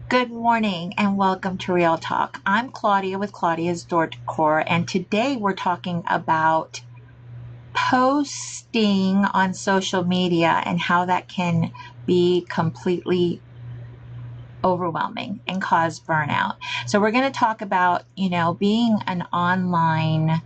Good morning and welcome to Real Talk. I'm Claudia with Claudia's Door Decor, and today we're talking about posting on social media and how that can be completely overwhelming and cause burnout. So we're going to talk about, being an online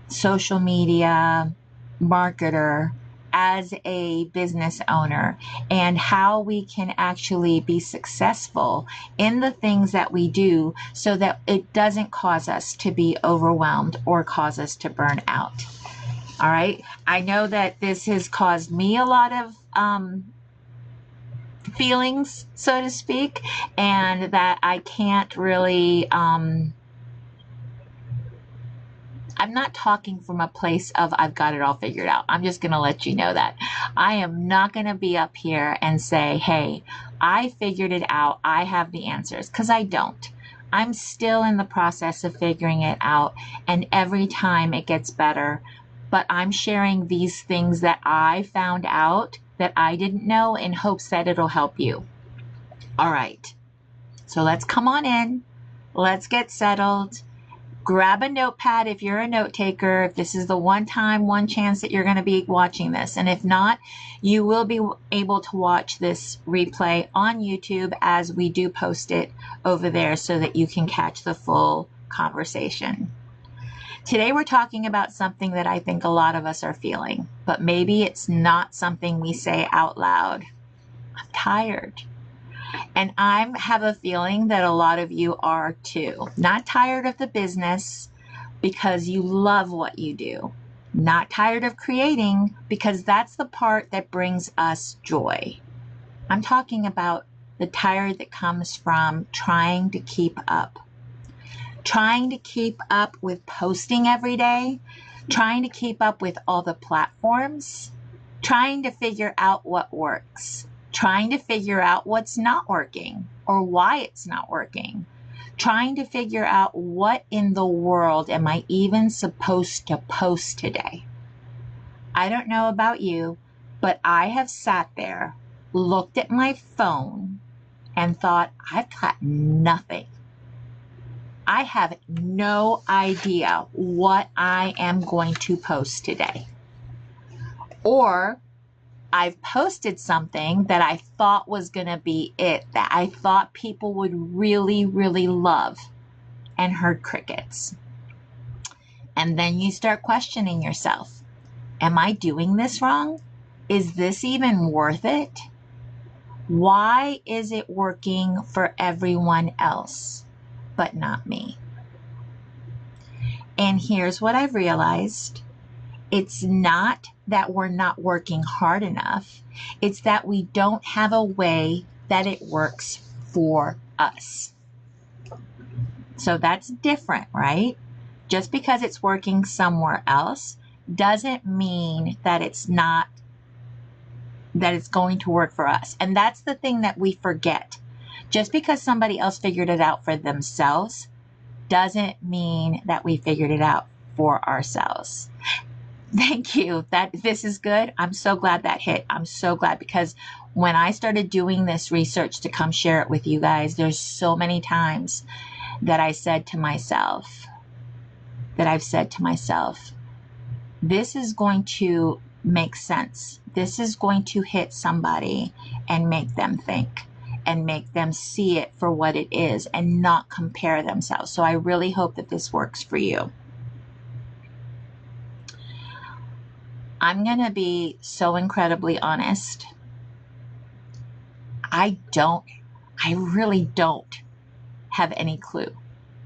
social media marketer as a business owner and how we can actually be successful in the things that we do so that it doesn't cause us to be overwhelmed or cause us to burn out. All right. I know that this has caused me a lot of feelings, so to speak, and that I can't really I'm not talking from a place of I've got it all figured out. I'm just going to let you know that. I am not going to be up here and say, hey, I figured it out. I have the answers, because I don't. I'm still in the process of figuring it out, and every time it gets better. But I'm sharing these things that I found out that I didn't know in hopes that it'll help you. All right. So let's come on in. Let's get settled. Grab a notepad if you're a note taker, if this is the one chance that you're going to be watching this. And if not, you will be able to watch this replay on YouTube as we do post it over there so that you can catch the full conversation. Today we're talking about something that I think a lot of us are feeling, but maybe it's not something we say out loud. I'm tired. And I have a feeling that a lot of you are too. Not tired of the business because you love what you do. Not tired of creating because that's the part that brings us joy. I'm talking about the tired that comes from trying to keep up. Trying to keep up with posting every day. Trying to keep up with all the platforms. Trying to figure out what works. Trying to figure out what's not working or why it's not working. Trying to figure out what in the world am I even supposed to post today. I don't know about you, but I have sat there, looked at my phone, and thought, I've got nothing. I have no idea what I am going to post today. Or I've posted something that I thought was going to be it, that I thought people would really, really love, and heard crickets. And then you start questioning yourself. Am I doing this wrong? Is this even worth it? Why is it working for everyone else, but not me? And here's what I've realized. It's not that we're not working hard enough. It's that we don't have a way that it works for us. So that's different, right? Just because it's working somewhere else doesn't mean that it's going to work for us. And that's the thing that we forget. Just because somebody else figured it out for themselves doesn't mean that we figured it out for ourselves. Thank you. This is good. I'm so glad that hit. I'm so glad, because when I started doing this research to come share it with you guys, there's so many times that I've said to myself, this is going to make sense. This is going to hit somebody and make them think and make them see it for what it is and not compare themselves. So I really hope that this works for you. I'm going to be so incredibly honest. I really don't have any clue.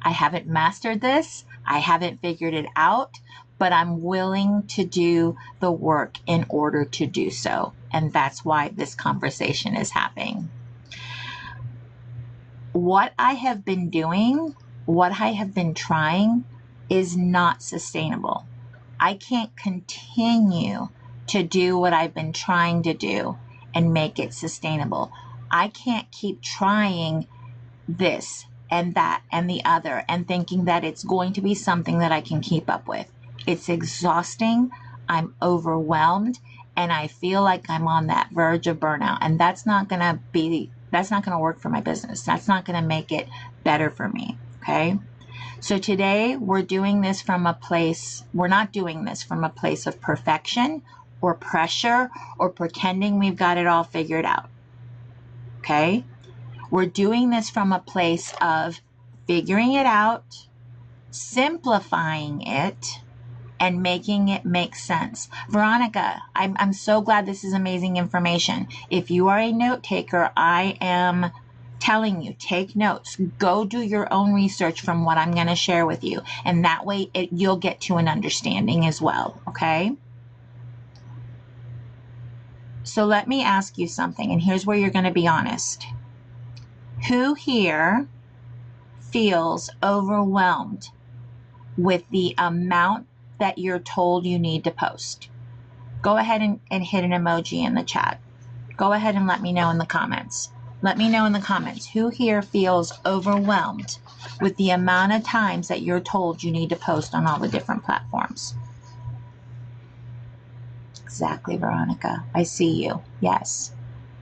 I haven't mastered this. I haven't figured it out, but I'm willing to do the work in order to do so. And that's why this conversation is happening. What I have been doing, what I have been trying is not sustainable. I can't continue to do what I've been trying to do and make it sustainable. I can't keep trying this and that and the other and thinking that it's going to be something that I can keep up with. It's exhausting. I'm overwhelmed, and I feel like I'm on that verge of burnout. And that's not going to be That's not going to work for my business. That's not going to make it better for me. Okay. So today we're doing this from a place, we're not doing this from a place of perfection or pressure or pretending we've got it all figured out. Okay. We're doing this from a place of figuring it out, simplifying it, and making it make sense. Veronica, I'm so glad this is amazing information. If you are a note taker, I am telling you, take notes. Go do your own research from what I'm going to share with you. And that way you'll get to an understanding as well. Okay? So let me ask you something, and here's where you're going to be honest. Who here feels overwhelmed with the amount that you're told you need to post? Go ahead and hit an emoji in the chat. Go ahead and let me know in the comments. Let me know in the comments who here feels overwhelmed with the amount of times that you're told you need to post on all the different platforms. Exactly, Veronica. I see you. Yes.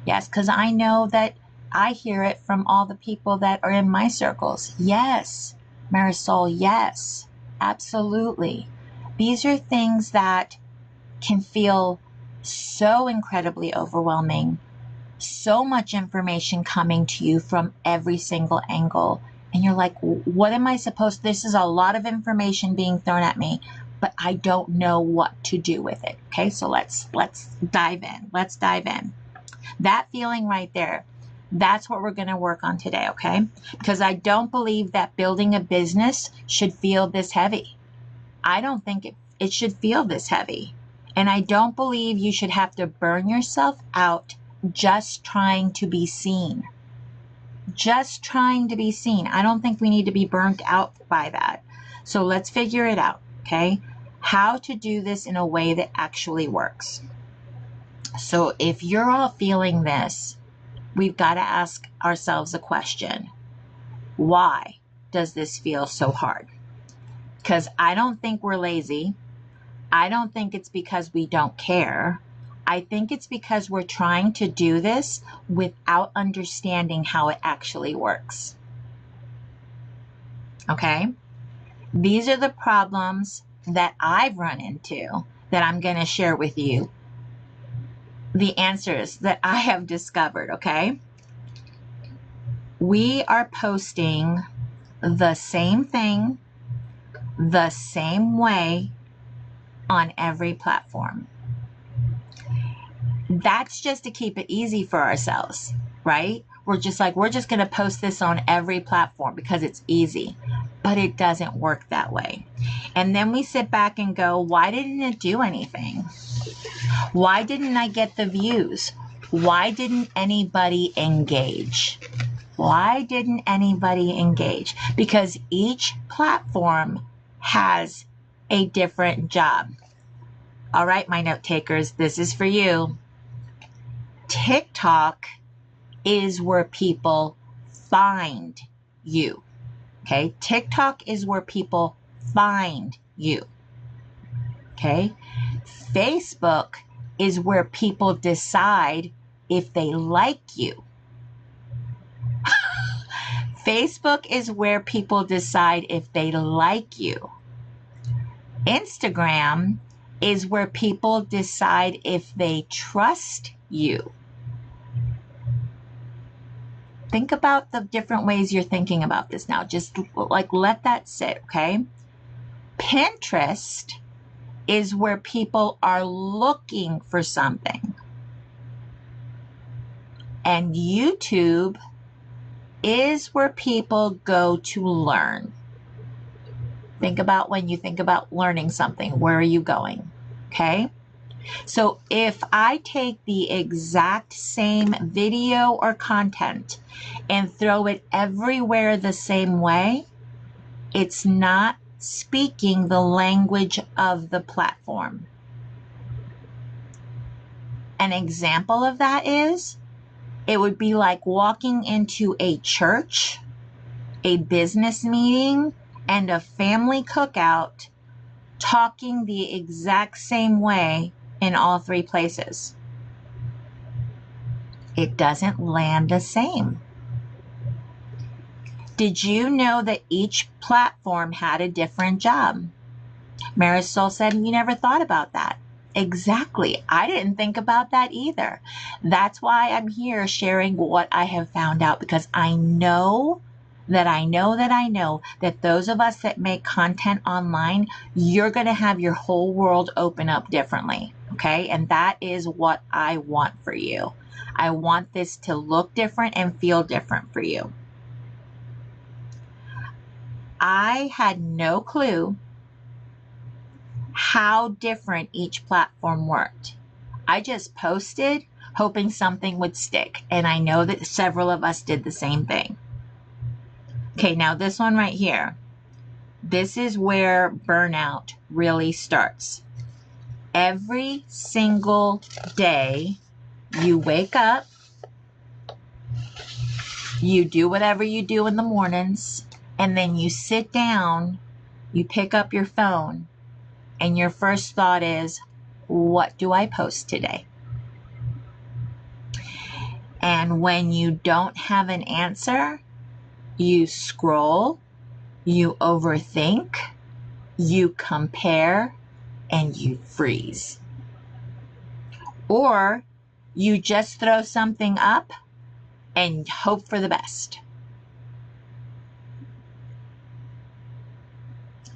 Yes, because I know that I hear it from all the people that are in my circles. Yes, Marisol, yes, absolutely. These are things that can feel so incredibly overwhelming, so much information coming to you from every single angle. And you're like, what am I supposed to, this is a lot of information being thrown at me, but I don't know what to do with it. Okay, so let's dive in. Let's dive in. That feeling right there, that's what we're going to work on today, okay? Because I don't believe that building a business should feel this heavy. I don't think it should feel this heavy. And I don't believe you should have to burn yourself out just trying to be seen. Just trying to be seen. I don't think we need to be burnt out by that. So let's figure it out, okay? How to do this in a way that actually works. So if you're all feeling this, we've got to ask ourselves a question. Why does this feel so hard? Because I don't think we're lazy. I don't think it's because we don't care. I think it's because we're trying to do this without understanding how it actually works. Okay? These are the problems that I've run into that I'm going to share with you. The answers that I have discovered, okay? We are posting the same thing, the same way on every platform. That's just to keep it easy for ourselves, right? We're just going to post this on every platform because it's easy, but it doesn't work that way. And then we sit back and go, why didn't it do anything? Why didn't I get the views? Why didn't anybody engage? Why didn't anybody engage? Because each platform has a different job. All right, my note takers, this is for you. TikTok is where people find you. Okay, TikTok is where people find you. Okay, Facebook is where people decide if they like you. Facebook is where people decide if they like you. Instagram is where people decide if they trust you. Think about the different ways you're thinking about this now. Just like let that sit, okay? Pinterest is where people are looking for something. And YouTube is where people go to learn. Think about when you think about learning something, where are you going? Okay? So if I take the exact same video or content and throw it everywhere the same way, it's not speaking the language of the platform. An example of that is, it would be like walking into a church, a business meeting, and a family cookout, talking the exact same way in all three places. It doesn't land the same. Did you know that each platform had a different job? Marisol said, you never thought about that. Exactly. I didn't think about that either. That's why I'm here sharing what I have found out, because I know that those of us that make content online, you're going to have your whole world open up differently. Okay. And that is what I want for you. I want this to look different and feel different for you. I had no clue how different each platform worked. I just posted hoping something would stick, and I know that several of us did the same thing. Okay, now this one right here, this is where burnout really starts. Every single day you wake up, you do whatever you do in the mornings, and then you sit down, you pick up your phone, and your first thought is, what do I post today? And when you don't have an answer, you scroll, you overthink, you compare, and you freeze. Or you just throw something up and hope for the best.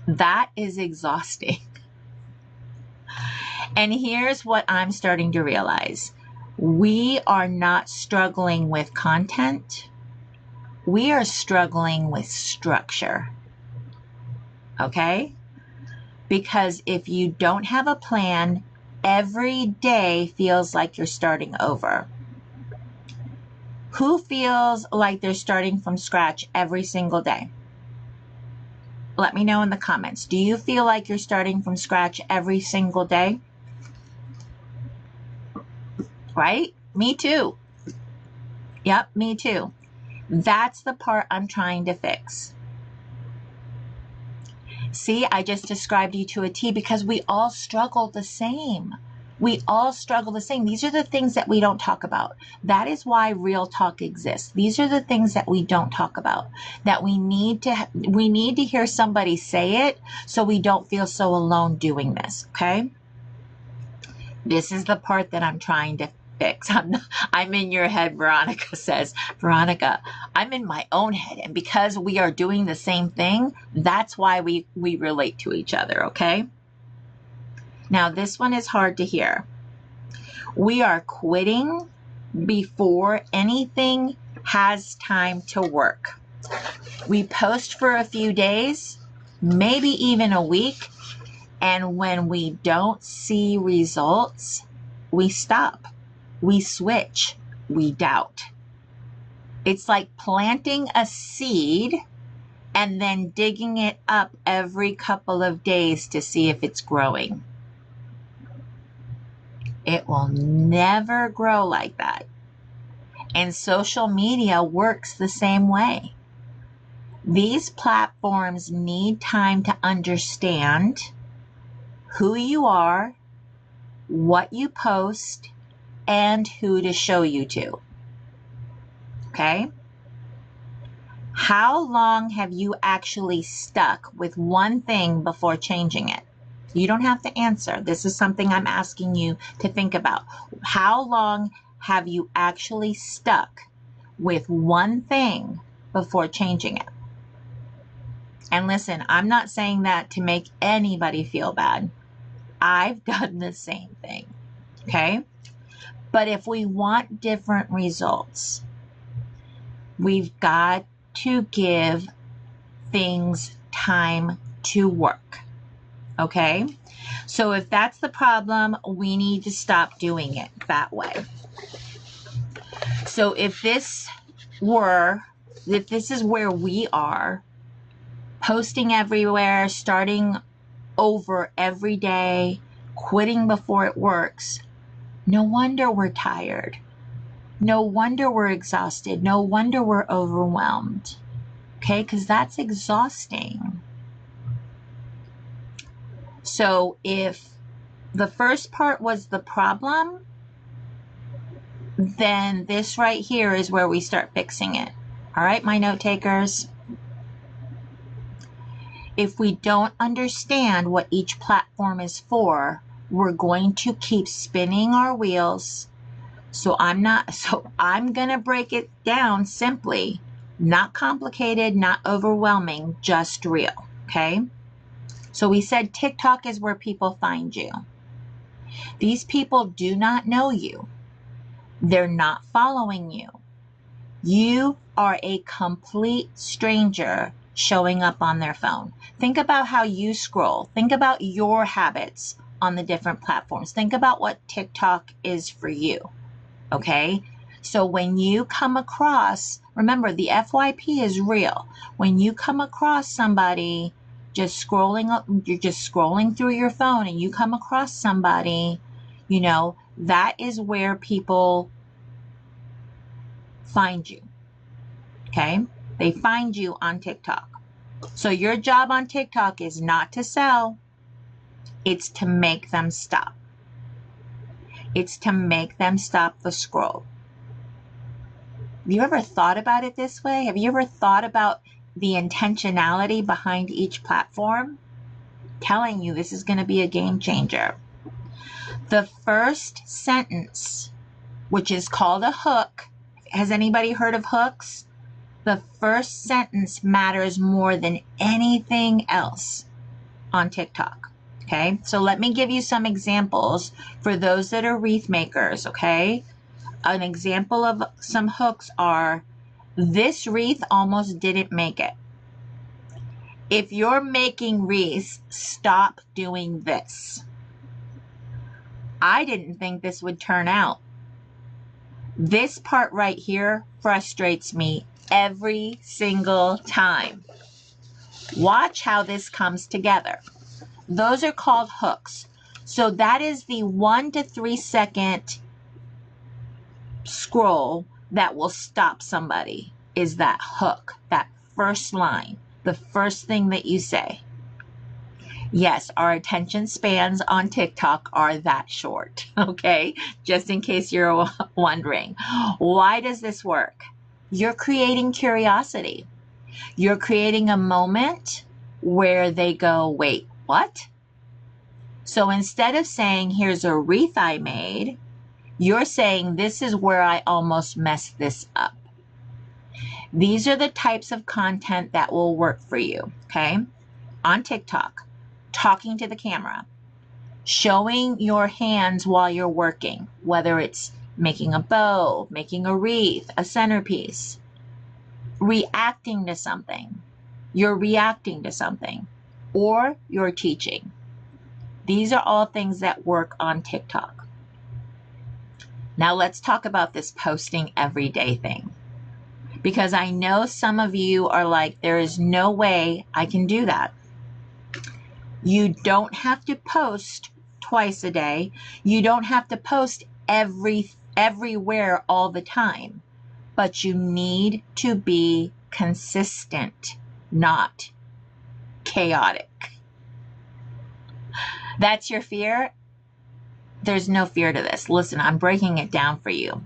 That is exhausting. And here's what I'm starting to realize. We are not struggling with content. We are struggling with structure. Okay? Because if you don't have a plan, every day feels like you're starting over. Who feels like they're starting from scratch every single day? Let me know in the comments. Do you feel like you're starting from scratch every single day? Right? Me too. Yep, me too. That's the part I'm trying to fix. See, I just described you to a T because we all struggle the same. We all struggle the same. These are the things that we don't talk about. That is why Real Talk exists. These are the things that we don't talk about, that we need to hear somebody say it so we don't feel so alone doing this, okay? This is the part that I'm trying to fix. I'm in your head, Veronica says. Veronica, I'm in my own head. And because we are doing the same thing, that's why we relate to each other, okay? Now, this one is hard to hear. We are quitting before anything has time to work. We post for a few days, maybe even a week, and when we don't see results, we stop, we switch, we doubt. It's like planting a seed and then digging it up every couple of days to see if it's growing. It will never grow like that. And social media works the same way. These platforms need time to understand who you are, what you post, and who to show you to. Okay? How long have you actually stuck with one thing before changing it? You don't have to answer. This is something I'm asking you to think about. How long have you actually stuck with one thing before changing it? And listen, I'm not saying that to make anybody feel bad. I've done the same thing, okay? But if we want different results, we've got to give things time to work, okay? So if that's the problem, we need to stop doing it that way. So if this is where we are, posting everywhere, starting over every day, quitting before it works, no wonder we're tired. No wonder we're exhausted. No wonder we're overwhelmed. Okay, because that's exhausting. So if the first part was the problem, then this right here is where we start fixing it. All right, my note takers. If we don't understand what each platform is for, we're going to keep spinning our wheels. So I'm going to break it down simply, not complicated, not overwhelming, just real. Okay. So we said TikTok is where people find you. These people do not know you. They're not following you. You are a complete stranger showing up on their phone. Think about how you scroll. Think about your habits on the different platforms. Think about what TikTok is for you. Okay? So when you come across, remember the FYP is real. When you come across somebody just scrolling up, you're just scrolling through your phone and you come across somebody, that is where people find you. Okay? They find you on TikTok. So your job on TikTok is not to sell. It's to make them stop. It's to make them stop the scroll. Have you ever thought about it this way? Have you ever thought about the intentionality behind each platform? Telling you this is going to be a game changer. The first sentence, which is called a hook. Has anybody heard of hooks? The first sentence matters more than anything else on TikTok. Okay, so let me give you some examples for those that are wreath makers. Okay, an example of some hooks are, this wreath almost didn't make it. If you're making wreaths, stop doing this. I didn't think this would turn out. This part right here frustrates me every single time. Watch how this comes together. Those are called hooks. So that is the 1 to 3 second scroll that will stop somebody, is that hook, that first line, the first thing that you say. Yes, our attention spans on TikTok are that short, okay? Just in case you're wondering. Why does this work? You're creating curiosity. You're creating a moment where they go, wait, what? So instead of saying, here's a wreath I made, you're saying, this is where I almost messed this up. These are the types of content that will work for you, okay? On TikTok, talking to the camera, showing your hands while you're working, whether it's making a bow, making a wreath, a centerpiece, reacting to something. You're reacting to something, or you're teaching. These are all things that work on TikTok. Now let's talk about this posting every day thing. Because I know some of you are like, there is no way I can do that. You don't have to post twice a day. You don't have to post everywhere all the time. But you need to be consistent, not chaotic. That's your fear? There's no fear to this. Listen, I'm breaking it down for you.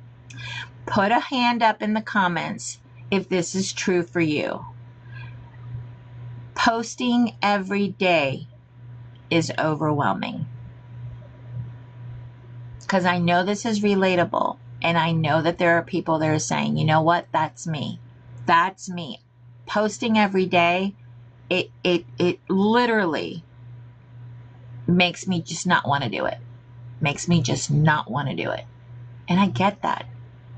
Put a hand up in the comments if this is true for you. Posting every day is overwhelming. Because I know this is relatable, and I know that there are people that are saying, you know what, that's me. That's me. Posting every day, it literally makes me just not want to do it. Makes me just not want to do it. And I get that.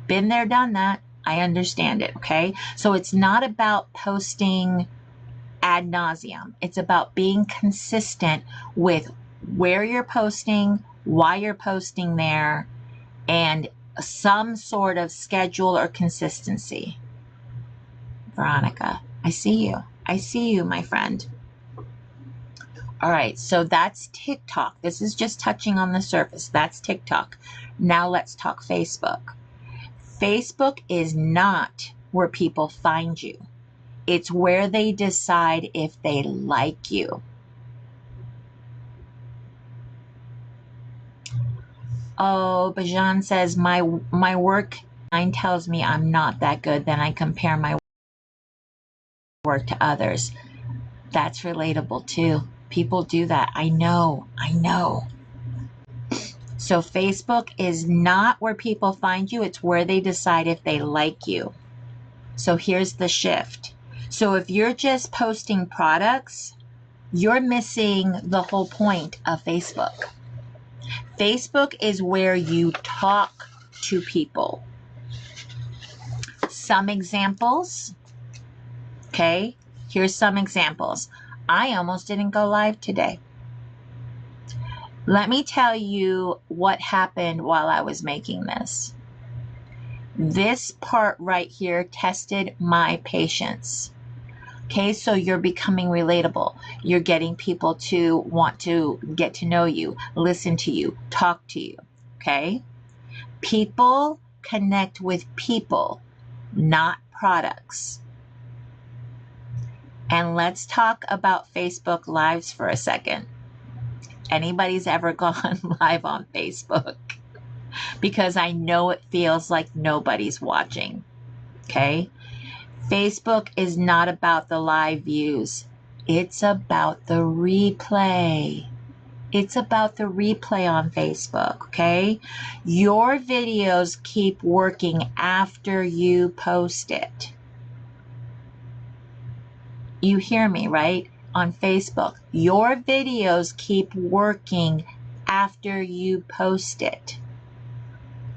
Been there, done that. I understand it, okay? So it's not about posting ad nauseum. It's about being consistent with where you're posting, why you're posting there, and some sort of schedule or consistency. Veronica, I see you. I see you, my friend. All right, so that's TikTok. This is just touching on the surface. That's TikTok. Now let's talk Facebook. Facebook is not where people find you. It's where they decide if they like you. Oh, Bajan says, my work mind tells me I'm not that good. Then I compare my work to others. That's relatable too. People do that. I know. So Facebook is not where people find you. It's where they decide if they like you. So here's the shift. So if you're just posting products, you're missing the whole point of Facebook. Facebook is where you talk to people. Some examples. Okay, here's some examples. I almost didn't go live today. Let me tell you what happened while I was making this. This part right here tested my patience. Okay, so you're becoming relatable. You're getting people to want to get to know you, listen to you, talk to you. Okay, people connect with people, not products. And let's talk about Facebook Lives for a second. Anybody's ever gone live on Facebook? Because I know it feels like nobody's watching. Okay? Facebook is not about the live views. It's about the replay. It's about the replay on Facebook, okay? Your videos keep working after you post it. You hear me, right? On Facebook, your videos keep working after you post it.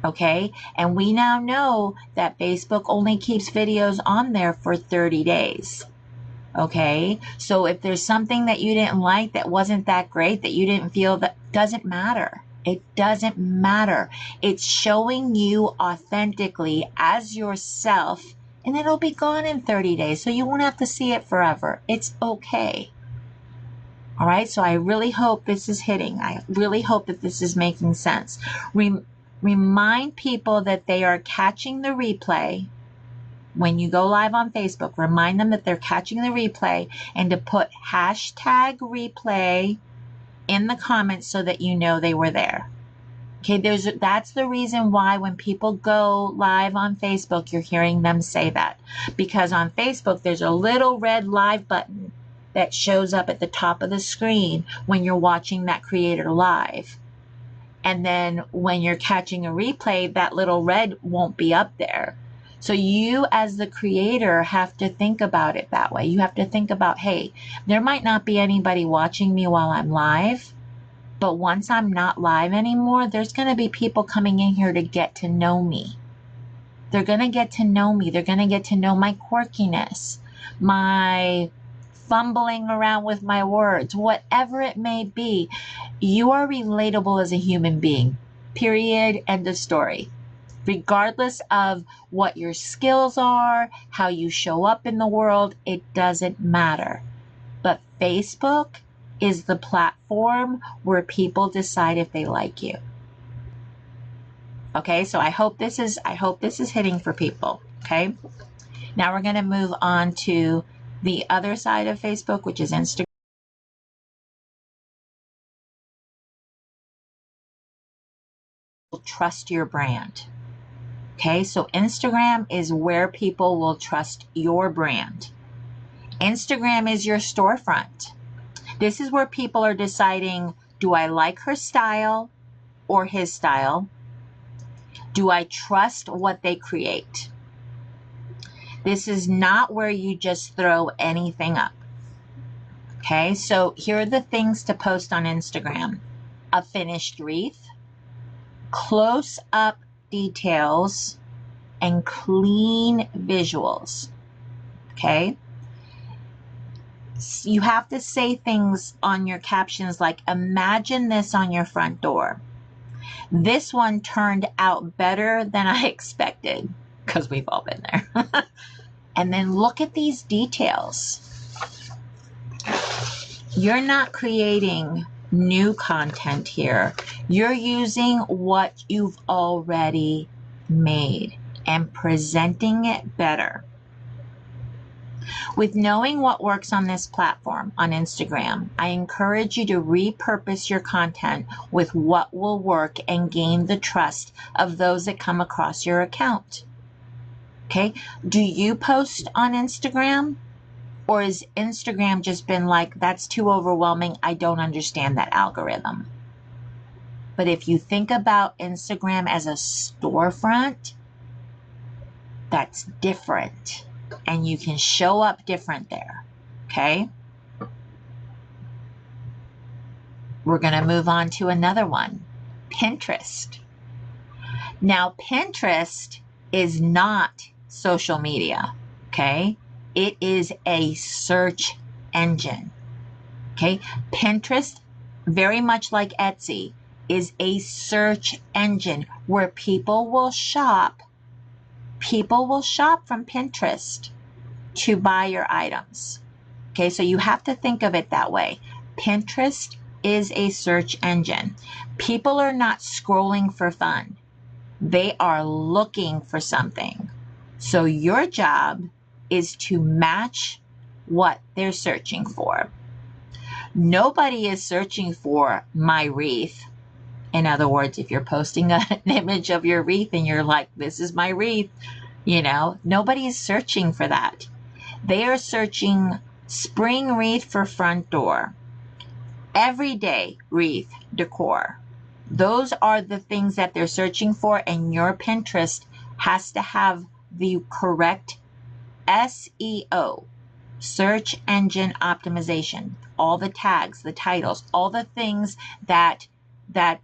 Okay? And we now know that Facebook only keeps videos on there for 30 days. Okay? So if there's something that you didn't like, that wasn't that great, that you didn't feel, that doesn't matter. It doesn't matter. It's showing you authentically as yourself, and it'll be gone in 30 days. So you won't have to see it forever. It's okay. All right. So I really hope this is hitting. I really hope that this is making sense. Remind people that they are catching the replay. When you go live on Facebook, remind them that they're catching the replay, and to put hashtag replay in the comments so that you know they were there. Okay, that's the reason why when people go live on Facebook, you're hearing them say that. Because on Facebook, there's a little red live button that shows up at the top of the screen when you're watching that creator live. And then when you're catching a replay, that little red won't be up there. So you as the creator have to think about it that way. You have to think about, hey, there might not be anybody watching me while I'm live, but once I'm not live anymore, there's going to be people coming in here to get to know me. They're going to get to know me. They're going to get to know my quirkiness, my fumbling around with my words, whatever it may be. You are relatable as a human being, period, end of story. Regardless of what your skills are, how you show up in the world, it doesn't matter. But Facebook is the platform where people decide if they like you. Okay, so I hope this is hitting for people. Okay, now we're going to move on to the other side of Facebook, which is Instagram. Trust your brand. Okay, so Instagram is where people will trust your brand. Instagram is your storefront. This is where people are deciding, do I like her style or his style? Do I trust what they create? This is not where you just throw anything up. Okay, so here are the things to post on Instagram. A finished wreath, close-up details, and clean visuals. Okay? You have to say things on your captions like, imagine this on your front door. This one turned out better than I expected, because we've all been there. And then look at these details. You're not creating new content here. You're using what you've already made and presenting it better. With knowing what works on this platform, on Instagram, I encourage you to repurpose your content with what will work and gain the trust of those that come across your account. Okay? Do you post on Instagram? Or has Instagram just been like, that's too overwhelming, I don't understand that algorithm? But if you think about Instagram as a storefront, that's different. And you can show up different there. Okay? We're going to move on to another one, Pinterest. Now, Pinterest is not social media. Okay? It is a search engine. Okay? Pinterest, very much like Etsy, is a search engine where people will shop. People will shop from Pinterest to buy your items. Okay, so you have to think of it that way. Pinterest is a search engine. People are not scrolling for fun. They are looking for something. So your job is to match what they're searching for. Nobody is searching for my wreath. In other words, if you're posting an image of your wreath and you're like, this is my wreath, nobody is searching for that. They are searching spring wreath for front door, everyday wreath decor. Those are the things that they're searching for, and your Pinterest has to have the correct SEO, search engine optimization, all the tags, the titles, all the things that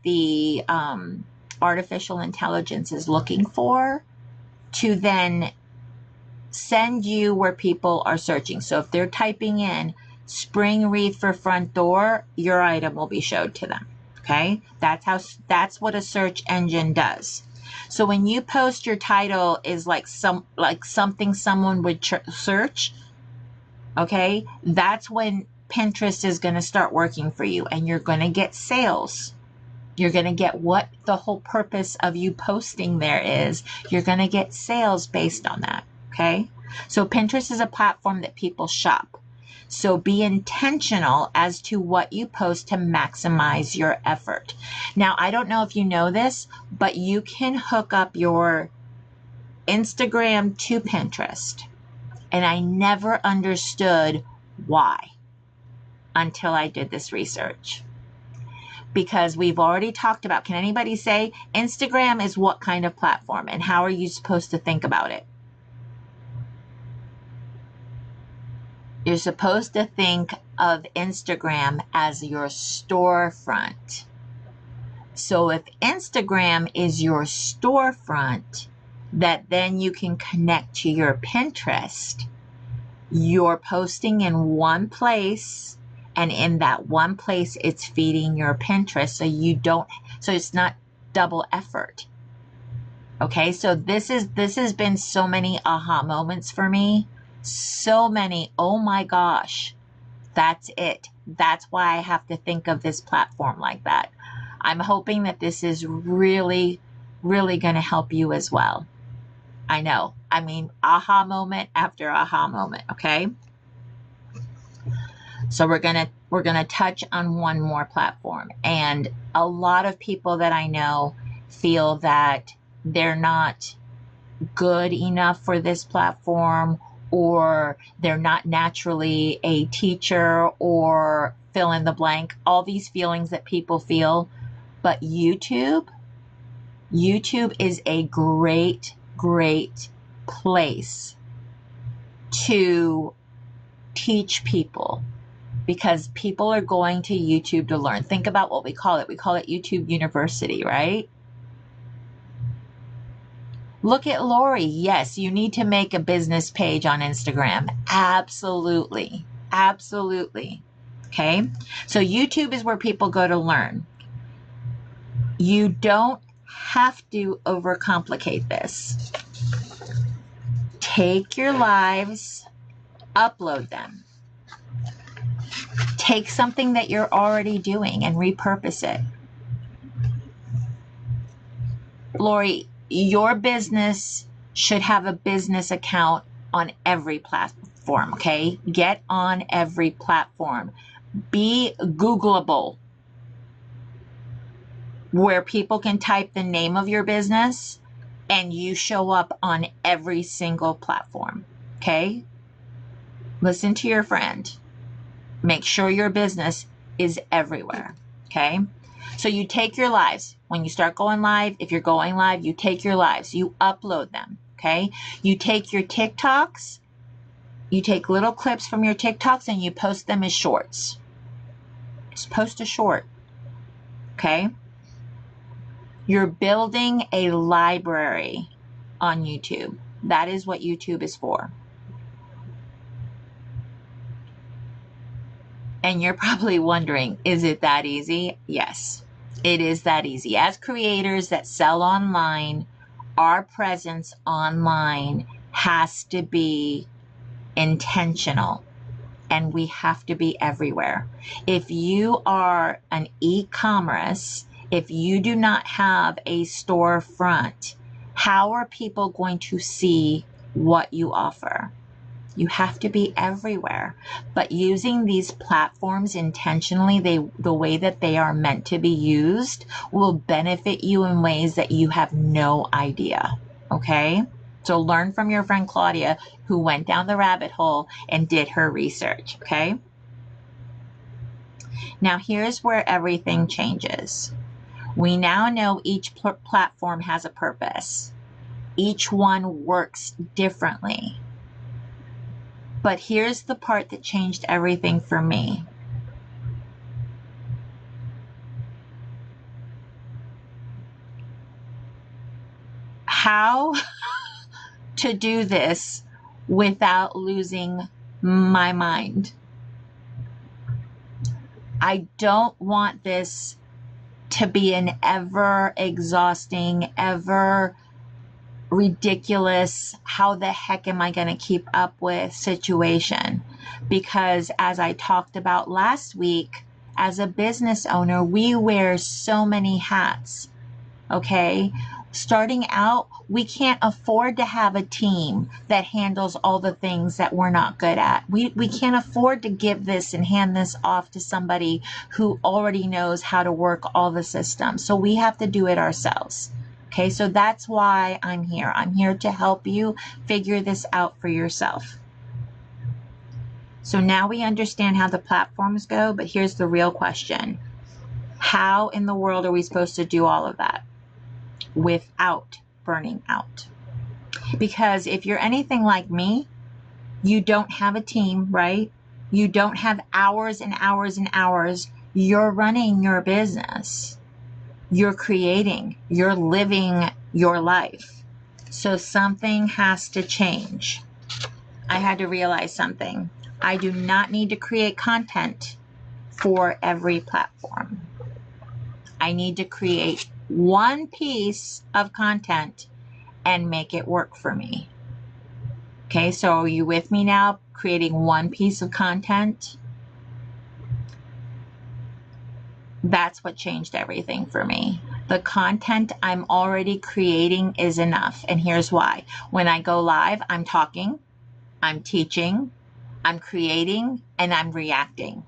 the artificial intelligence is looking for to then send you where people are searching. So if they're typing in spring wreath for front door, your item will be showed to them. Okay? That's what a search engine does. So when you post your title is like something someone would search, okay? That's when Pinterest is going to start working for you, and you're going to get sales. You're going to get what the whole purpose of you posting there is. You're going to get sales based on that. Okay? So Pinterest is a platform that people shop. So be intentional as to what you post to maximize your effort. Now, I don't know if you know this, but you can hook up your Instagram to Pinterest. And I never understood why until I did this research. Because we've already talked about, can anybody say Instagram is what kind of platform and how are you supposed to think about it? You're supposed to think of Instagram as your storefront. So if Instagram is your storefront, that then you can connect to your Pinterest, you're posting in one place, and in that one place, it's feeding your Pinterest. So it's not double effort. Okay, so this has been so many aha moments for me. So many, oh my gosh, that's it. That's why I have to think of this platform like that. I'm hoping that this is really, really going to help you as well. I know. I mean, aha moment after aha moment, okay? So we're gonna touch on one more platform. And a lot of people that I know feel that they're not good enough for this platform, or they're not naturally a teacher, or fill in the blank, all these feelings that people feel. But YouTube is a great, great place to teach people, because people are going to YouTube to learn. Think about what we call it. We call it YouTube University, right? Look at Lori. Yes, you need to make a business page on Instagram. Absolutely. Absolutely. Okay? So YouTube is where people go to learn. You don't have to overcomplicate this. Take your lives, upload them. Take something that you're already doing and repurpose it. Lori, your business should have a business account on every platform, okay? Get on every platform. Be Googleable, where people can type the name of your business and you show up on every single platform, okay? Listen to your friend. Make sure your business is everywhere, okay? So you take your lives. When you start going live, if you're going live, you take your lives, you upload them, okay? You take your TikToks, you take little clips from your TikToks and you post them as shorts. Just post a short, okay? You're building a library on YouTube. That is what YouTube is for. And you're probably wondering, is it that easy? Yes, it is that easy. As creators that sell online, our presence online has to be intentional, and we have to be everywhere. If you are an e-commerce, if you do not have a storefront, how are people going to see what you offer? You have to be everywhere. But using these platforms intentionally, the way that they are meant to be used, will benefit you in ways that you have no idea. Okay? So learn from your friend Claudia, who went down the rabbit hole and did her research. Okay? Now here's where everything changes. We now know each platform has a purpose. Each one works differently. But here's the part that changed everything for me. How to do this without losing my mind. I don't want this to be an ever exhausting, ever ridiculous, how the heck am I going to keep up with situation? Because as I talked about last week, as a business owner, we wear so many hats, okay? Starting out, we can't afford to have a team that handles all the things that we're not good at. We can't afford to give this and hand this off to somebody who already knows how to work all the systems. So we have to do it ourselves. Okay, so that's why I'm here. I'm here to help you figure this out for yourself. So now we understand how the platforms go, but here's the real question. How in the world are we supposed to do all of that without burning out? Because if you're anything like me, you don't have a team, right? You don't have hours and hours and hours. You're running your business. You're creating, you're living your life. So something has to change. I had to realize something. I do not need to create content for every platform. I need to create one piece of content and make it work for me. Okay, so are you with me now? Creating one piece of content? That's what changed everything for me. The content I'm already creating is enough. And here's why. When I go live, I'm talking, I'm teaching, I'm creating, and I'm reacting.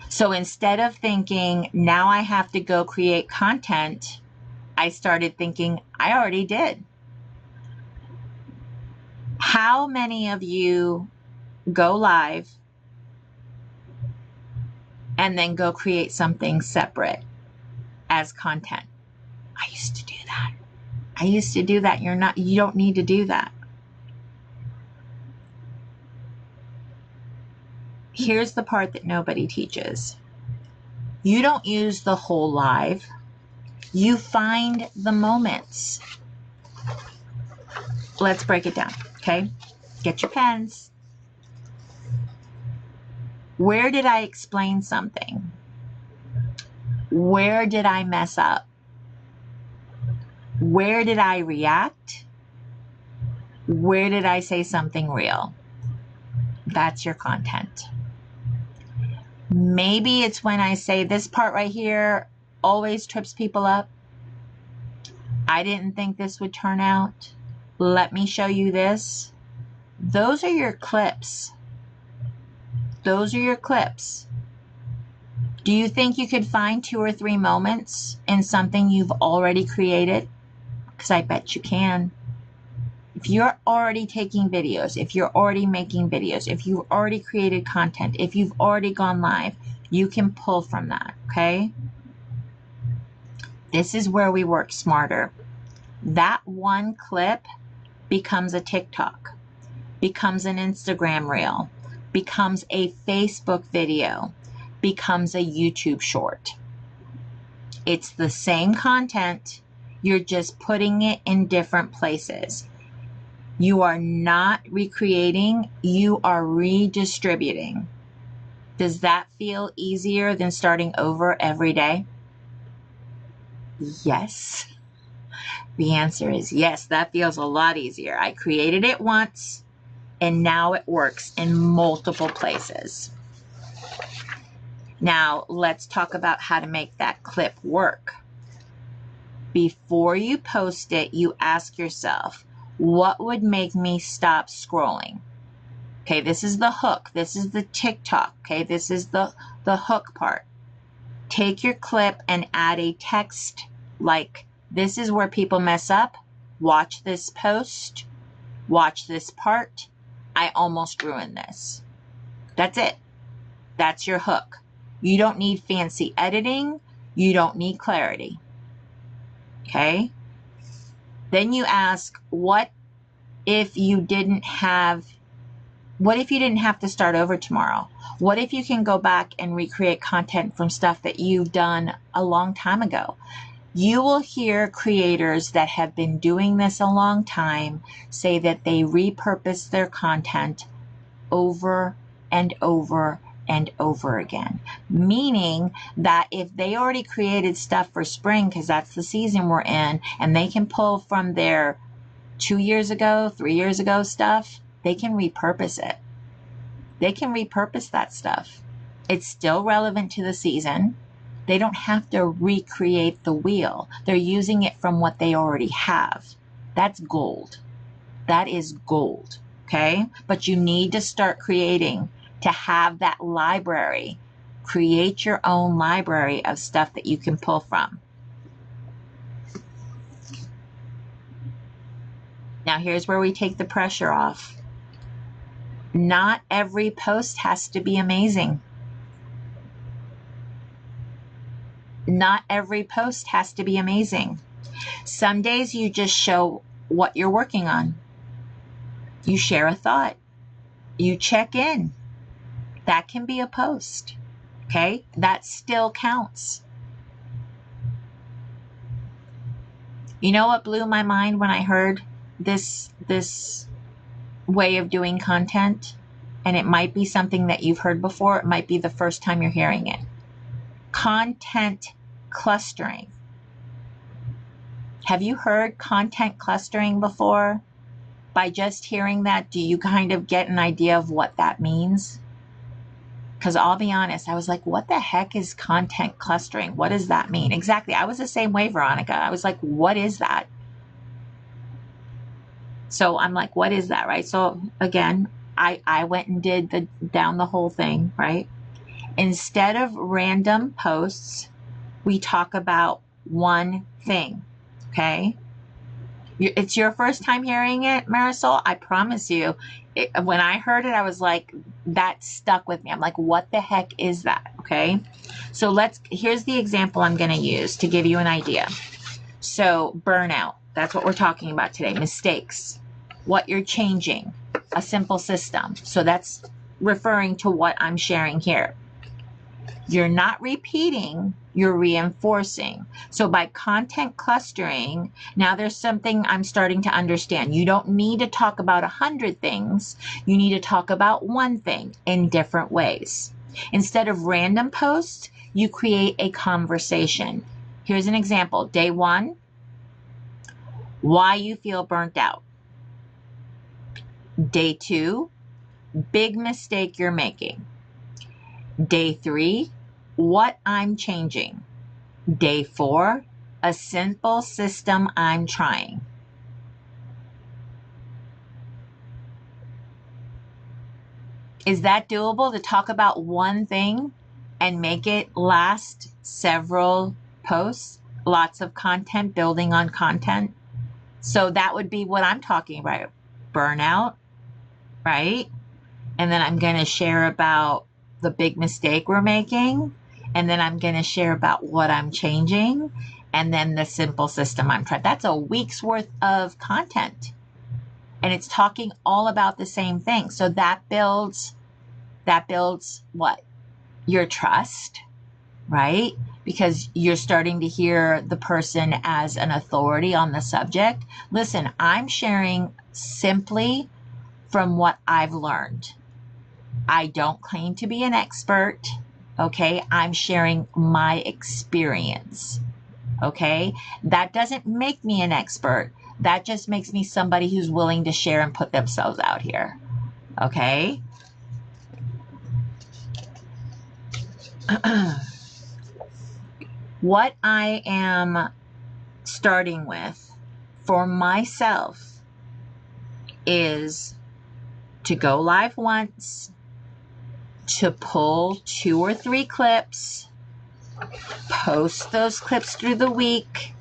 So instead of thinking, now I have to go create content, I started thinking, I already did. How many of you go live and then go create something separate as content? I used to do that. I used to do that. You don't need to do that. Here's the part that nobody teaches. You don't use the whole live. You find the moments. Let's break it down, okay? Get your pens. Where did I explain something? Where did I mess up? Where did I react? Where did I say something real? That's your content. Maybe it's when I say this part right here always trips people up. I didn't think this would turn out. Let me show you this. Those are your clips. Those are your clips. Do you think you could find 2 or 3 moments in something you've already created? Because I bet you can. If you're already taking videos, if you're already making videos, if you've already created content, if you've already gone live, you can pull from that, okay? This is where we work smarter. That one clip becomes a TikTok, becomes an Instagram reel, becomes a Facebook video, becomes a YouTube short. It's the same content, you're just putting it in different places. You are not recreating, you are redistributing. Does that feel easier than starting over every day? Yes. The answer is yes, that feels a lot easier. I created it once and now it works in multiple places. Now, let's talk about how to make that clip work. Before you post it, you ask yourself, what would make me stop scrolling? Okay, this is the hook. This is the TikTok. Okay, this is the hook part. Take your clip and add a text like, this is where people mess up. Watch this post. Watch this part. I almost ruined this. That's it. That's your hook. You don't need fancy editing. You don't need clarity. Okay? Then you ask, what if you didn't have to start over tomorrow? What if you can go back and recreate content from stuff that you've done a long time ago? You will hear creators that have been doing this a long time say that they repurpose their content over and over and over again. Meaning that if they already created stuff for spring, because that's the season we're in, and they can pull from their 2 years ago, 3 years ago stuff, they can repurpose it. They can repurpose that stuff. It's still relevant to the season. They don't have to recreate the wheel. They're using it from what they already have. That's gold. That is gold, okay? But you need to start creating to have that library. Create your own library of stuff that you can pull from. Now here's where we take the pressure off. Not every post has to be amazing. Not every post has to be amazing. Some days you just show what you're working on. You share a thought. You check in. That can be a post. Okay? That still counts. You know what blew my mind when I heard this way of doing content? And it might be something that you've heard before. It might be the first time you're hearing it. Content clustering. Have you heard content clustering before? By just hearing that, do you kind of get an idea of what that means? Because I'll be honest, I was like, what the heck is content clustering? What does that mean? Exactly. I was the same way, Veronica. I was like, what is that? So I'm like, what is that, right? So again, I went and did down the whole thing, right? Instead of random posts, we talk about one thing, okay? It's your first time hearing it, Marisol. I promise you, when I heard it, I was like, that stuck with me. I'm like, what the heck is that? Okay. So here's the example I'm going to use to give you an idea. So burnout, that's what we're talking about today. Mistakes, what you're changing, a simple system. So that's referring to what I'm sharing here. You're not repeating, you're reinforcing. So by content clustering, now there's something I'm starting to understand. You don't need to talk about 100 things. You need to talk about one thing in different ways. Instead of random posts, you create a conversation. Here's an example. Day 1, why you feel burnt out. Day 2, big mistake you're making. Day 3, what I'm changing. Day 4, a simple system I'm trying. Is that doable, to talk about one thing and make it last several posts? Lots of content, building on content. So that would be what I'm talking about. Burnout, right? And then I'm going to share about the big mistake we're making. And then I'm going to share about what I'm changing. And then the simple system I'm trying. That's a week's worth of content. And it's talking all about the same thing. So that builds what? Your trust, right? Because you're starting to hear the person as an authority on the subject. Listen, I'm sharing simply from what I've learned. I don't claim to be an expert, okay? I'm sharing my experience, okay? That doesn't make me an expert. That just makes me somebody who's willing to share and put themselves out here, okay? What I am starting with for myself is to go live once, to pull 2 or 3 clips, post those clips through the week,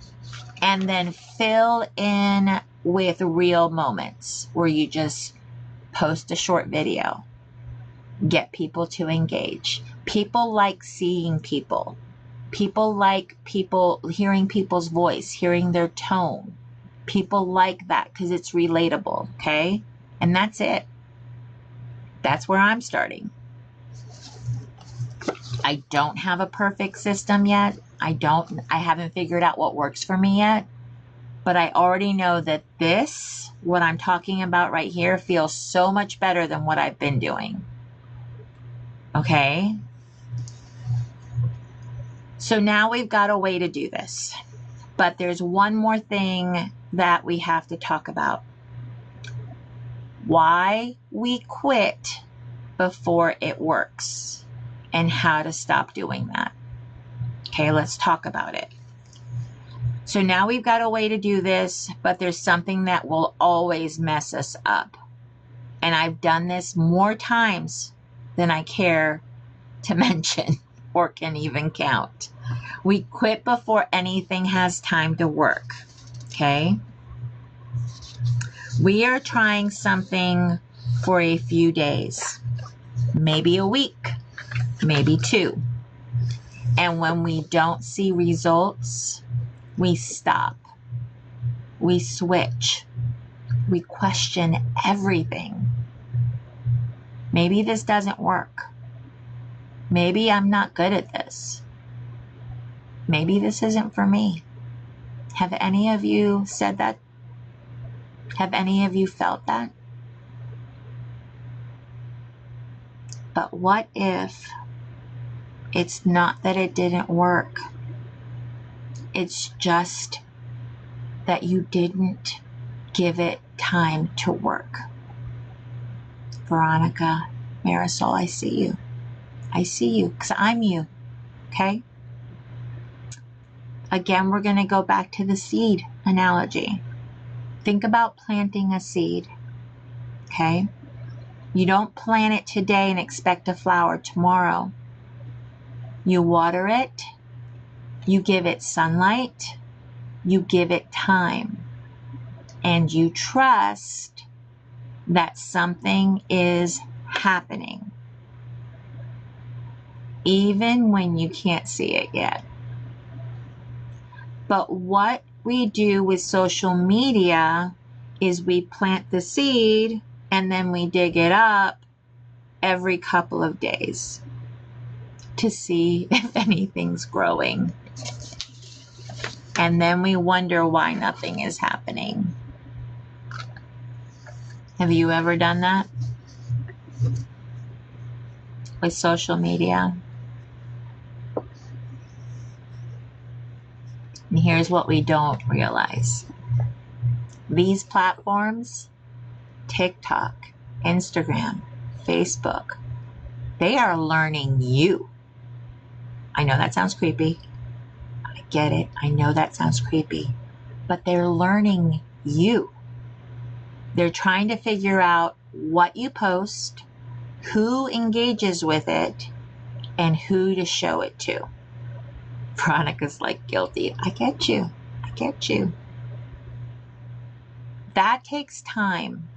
and then fill in with real moments where you just post a short video. Get people to engage. People like seeing people. People like hearing people's voice, hearing their tone. People like that because it's relatable, okay? And that's it. That's where I'm starting. I don't have a perfect system yet. I haven't figured out what works for me yet. But I already know that what I'm talking about right here, feels so much better than what I've been doing. Okay? So now we've got a way to do this. But there's one more thing that we have to talk about. Why we quit before it works and how to stop doing that. Okay, let's talk about it. So now we've got a way to do this, but there's something that will always mess us up. And I've done this more times than I care to mention or can even count. We quit before anything has time to work, okay? We are trying something for a few days, maybe a week, maybe 2. And when we don't see results, we stop. We switch. We question everything. Maybe this doesn't work. Maybe I'm not good at this. Maybe this isn't for me. Have any of you said that? Have any of you felt that? But what if it's not that it didn't work? It's just that you didn't give it time to work. Veronica, Marisol, I see you. I see you because I'm you, okay? Again, we're going to go back to the seed analogy. Think about planting a seed, okay? You don't plant it today and expect a flower tomorrow. You water it, you give it sunlight, you give it time, and you trust that something is happening, even when you can't see it yet. But what we do with social media is we plant the seed and then we dig it up every couple of days to see if anything's growing. And then we wonder why nothing is happening. Have you ever done that with social media? And here's what we don't realize. These platforms, TikTok, Instagram, Facebook, they are learning you. I know that sounds creepy. I get it. I know that sounds creepy. But they're learning you. They're trying to figure out what you post, who engages with it, and who to show it to. Veronica's like, guilty. I get you. I get you. That takes time.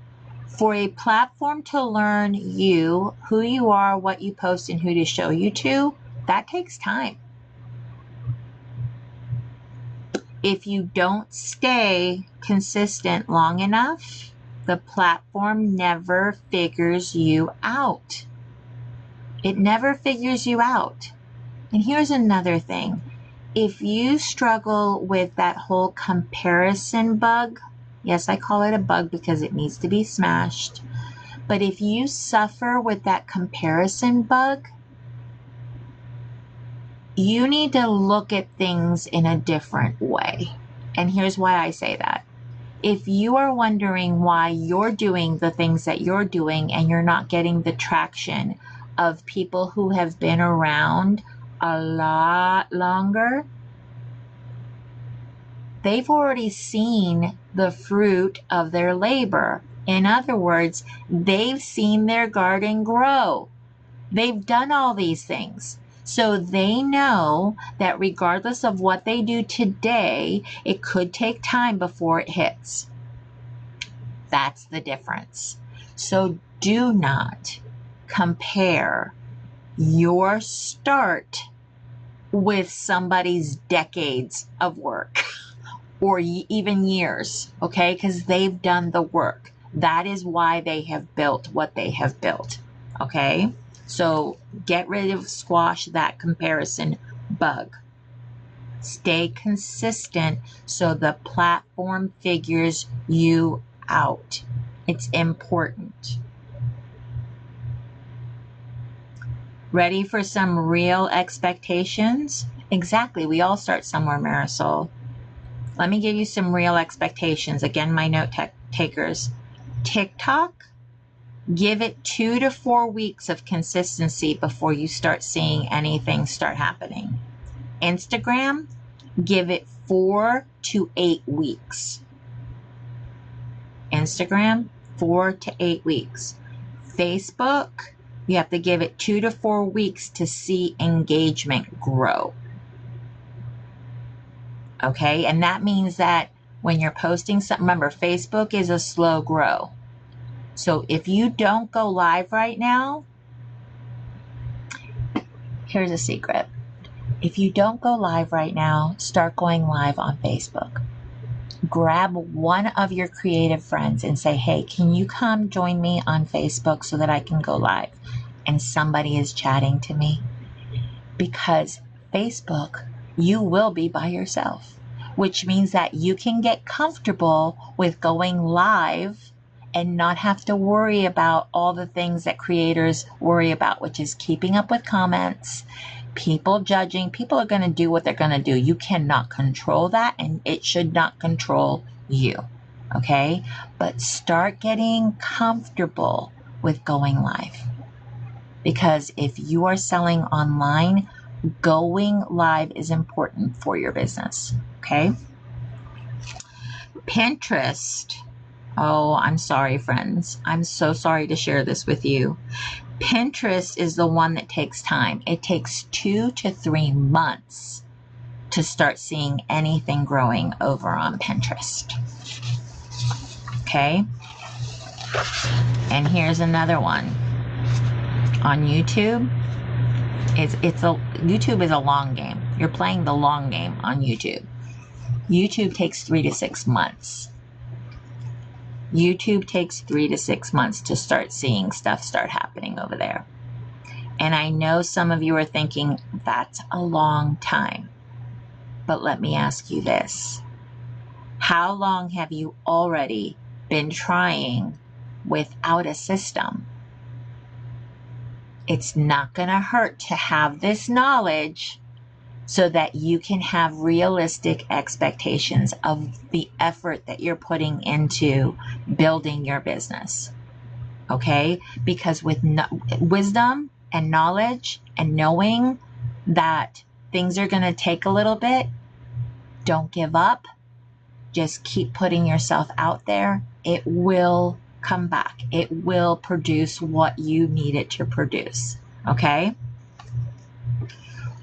For a platform to learn you, who you are, what you post, and who to show you to, that takes time. If you don't stay consistent long enough, the platform never figures you out. It never figures you out. And here's another thing. If you struggle with that whole comparison bug, yes, I call it a bug because it needs to be smashed. But if you suffer with that comparison bug, you need to look at things in a different way. And here's why I say that. If you are wondering why you're doing the things that you're doing and you're not getting the traction of people who have been around a lot longer, they've already seen the fruit of their labor. In other words, they've seen their garden grow. They've done all these things. So they know that regardless of what they do today, it could take time before it hits. That's the difference. So do not compare your start with somebody's decades of work or even years, okay? Because they've done the work. That is why they have built what they have built, okay? So get rid of, squash that comparison bug. Stay consistent so the platform figures you out. It's important. Ready for some real expectations? Exactly. We all start somewhere, Marisol. Let me give you some real expectations. Again, my note takers. TikTok, give it 2 to 4 weeks of consistency before you start seeing anything start happening. Instagram, give it 4 to 8 weeks. Instagram, 4 to 8 weeks. Facebook, you have to give it 2 to 4 weeks to see engagement grow. Okay, and that means that when you're posting something, remember, Facebook is a slow grow. So if you don't go live right now, here's a secret. If you don't go live right now, start going live on Facebook. Grab one of your creative friends and say, hey, can you come join me on Facebook so that I can go live? And somebody is chatting to me. Because Facebook, you will be by yourself, which means that you can get comfortable with going live and not have to worry about all the things that creators worry about, which is keeping up with comments, people judging. People are going to do what they're going to do. You cannot control that, and it should not control you. Okay? But start getting comfortable with going live. Because if you are selling online, going live is important for your business. Okay? Pinterest. Oh, I'm sorry, friends. I'm so sorry to share this with you. Pinterest is the one that takes time. It takes 2 to 3 months to start seeing anything growing over on Pinterest. Okay? And here's another one. On YouTube, YouTube is a long game. You're playing the long game on YouTube. YouTube takes 3 to 6 months. YouTube takes 3 to 6 months to start seeing stuff start happening over there. And I know some of you are thinking, that's a long time. But let me ask you this. How long have you already been trying without a system? It's not going to hurt to have this knowledge so that you can have realistic expectations of the effort that you're putting into building your business. Okay? Because with wisdom and knowledge and knowing that things are going to take a little bit, don't give up. Just keep putting yourself out there. It will come back. It will produce what you need it to produce. Okay?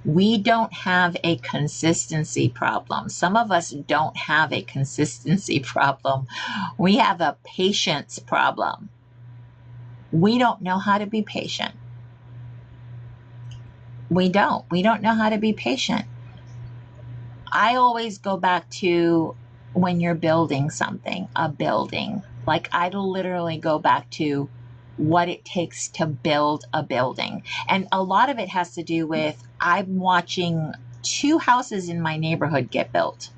We don't have a consistency problem. Some of us don't have a consistency problem. We have a patience problem. We don't know how to be patient. We don't know how to be patient. I always go back to when you're building something, a building. Like I literally go back to what it takes to build a building. And a lot of it has to do with, I'm watching 2 houses in my neighborhood get built.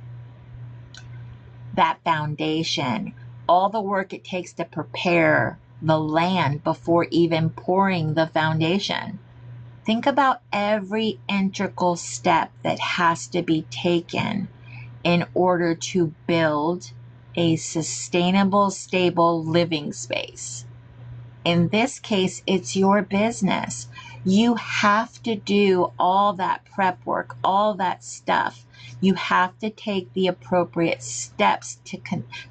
That foundation, all the work it takes to prepare the land before even pouring the foundation. Think about every integral step that has to be taken in order to build a sustainable, stable living space. In this case, it's your business. You have to do all that prep work, all that stuff. You have to take the appropriate steps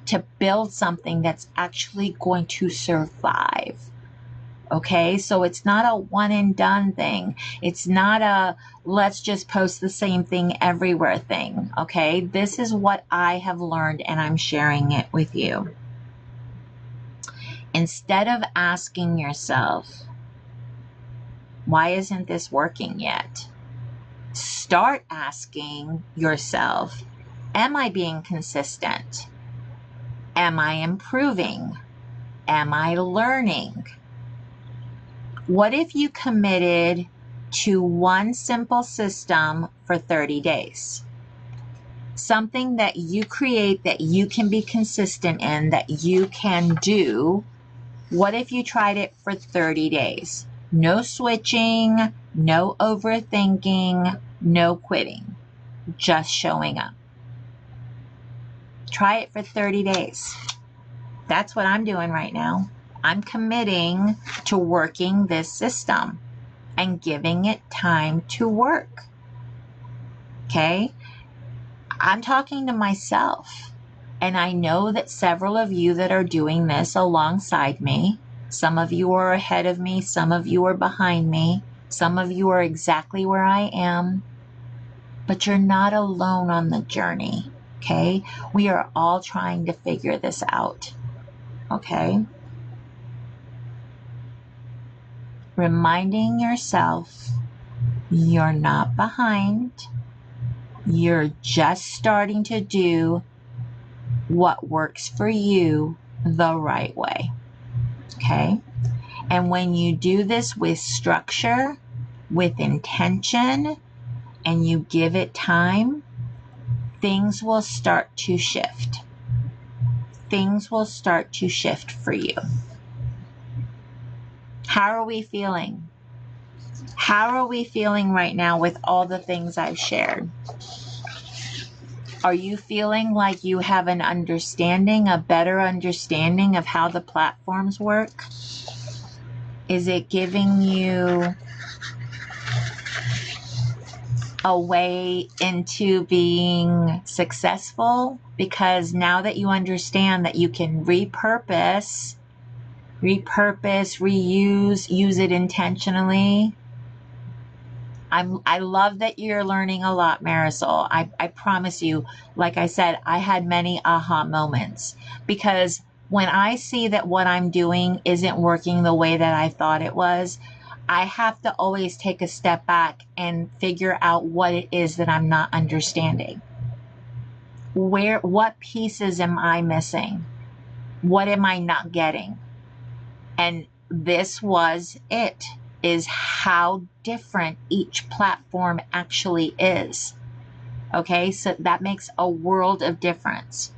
to build something that's actually going to survive. Okay, so it's not a one and done thing. It's not a let's just post the same thing everywhere thing. Okay, this is what I have learned and I'm sharing it with you. Instead of asking yourself, why isn't this working yet? Start asking yourself, am I being consistent? Am I improving? Am I learning? What if you committed to one simple system for 30 days? Something that you create that you can be consistent in, that you can do. What if you tried it for 30 days? No switching, no overthinking, no quitting, just showing up. Try it for 30 days. That's what I'm doing right now. I'm committing to working this system and giving it time to work. Okay? I'm talking to myself. And I know that several of you that are doing this alongside me, some of you are ahead of me, some of you are behind me, some of you are exactly where I am, but you're not alone on the journey. Okay? We are all trying to figure this out. Okay? Reminding yourself you're not behind. You're just starting to do what works for you the right way. Okay? And when you do this with structure, with intention, and you give it time, things will start to shift. Things will start to shift for you. How are we feeling? How are we feeling right now with all the things I've shared? Are you feeling like you have an understanding, a better understanding of how the platforms work? Is it giving you a way into being successful? Because now that you understand that you can repurpose, reuse, use it intentionally. I love that you're learning a lot, Marisol. I promise you, like I said, I had many aha moments, because when I see that what I'm doing isn't working the way that I thought it was, I have to always take a step back and figure out what it is that I'm not understanding. What pieces am I missing? What am I not getting? And this was it, is how different each platform actually is. Okay, so that makes a world of difference.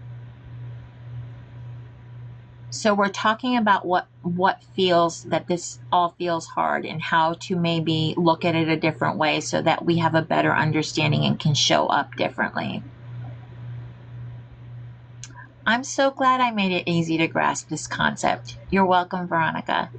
So we're talking about what feels, that this all feels hard, and how to maybe look at it a different way so that we have a better understanding and can show up differently. I'm so glad I made it easy to grasp this concept. You're welcome, Veronica.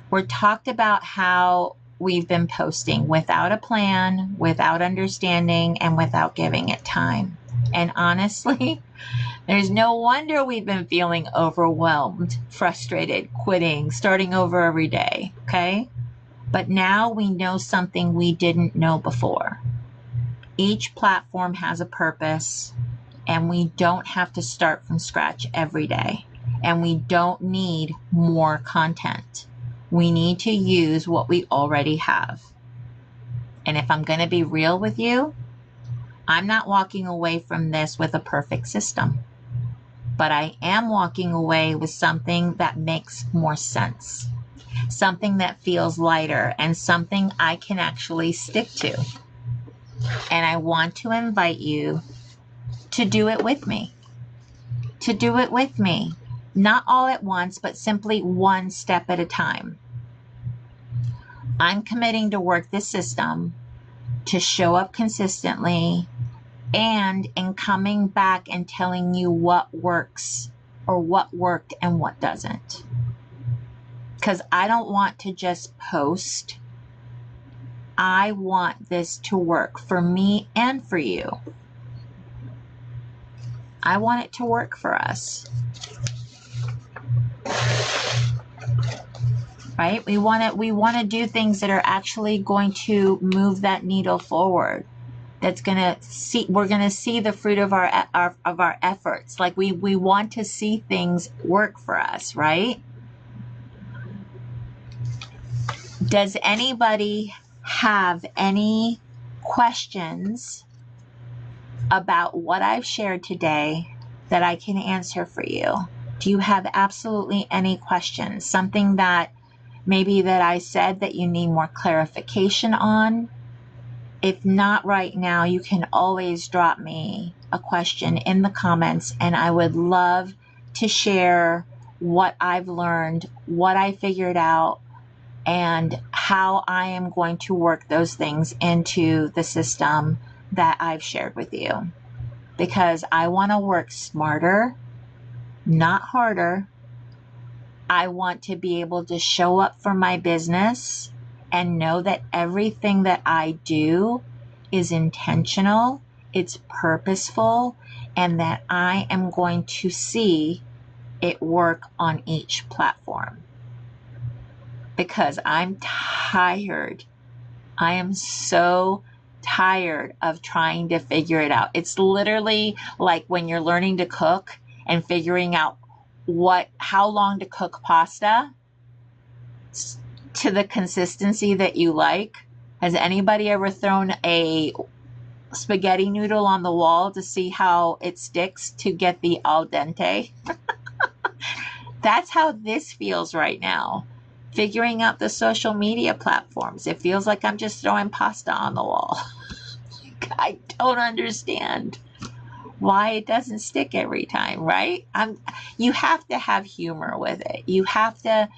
We're talked about how we've been posting without a plan, without understanding, and without giving it time. And honestly, There's no wonder we've been feeling overwhelmed, frustrated, quitting, starting over every day, okay? But now we know something we didn't know before. Each platform has a purpose, and we don't have to start from scratch every day. And we don't need more content. We need to use what we already have. And if I'm going to be real with you, I'm not walking away from this with a perfect system. But I am walking away with something that makes more sense. Something that feels lighter and something I can actually stick to. And I want to invite you to do it with me. To do it with me. Not all at once, but simply one step at a time. I'm committing to work this system, to show up consistently, and in coming back and telling you what works or what worked and what doesn't. Because I don't want to just post. I want this to work for me and for you. I want it to work for us. Right? We want to do things that are actually going to move that needle forward. We're going to see the fruit of our efforts. Like we want to see things work for us, right? Does anybody have any questions about what I've shared today that I can answer for you? Do you have absolutely any questions? Something that maybe that I said that you need more clarification on? If not right now, you can always drop me a question in the comments, and I would love to share what I've learned, what I figured out, and how I am going to work those things into the system that I've shared with you. Because I want to work smarter, not harder. I want to be able to show up for my business and know that everything that I do is intentional, it's purposeful, and that I am going to see it work on each platform. Because I'm tired. I am so tired of trying to figure it out. It's literally like when you're learning to cook and figuring out how long to cook pasta to the consistency that you like. Has anybody ever thrown a spaghetti noodle on the wall to see how it sticks to get the al dente? That's how this feels right now. Figuring out the social media platforms. It feels like I'm just throwing pasta on the wall. I don't understand why it doesn't stick every time, right? You have to have humor with it. You have to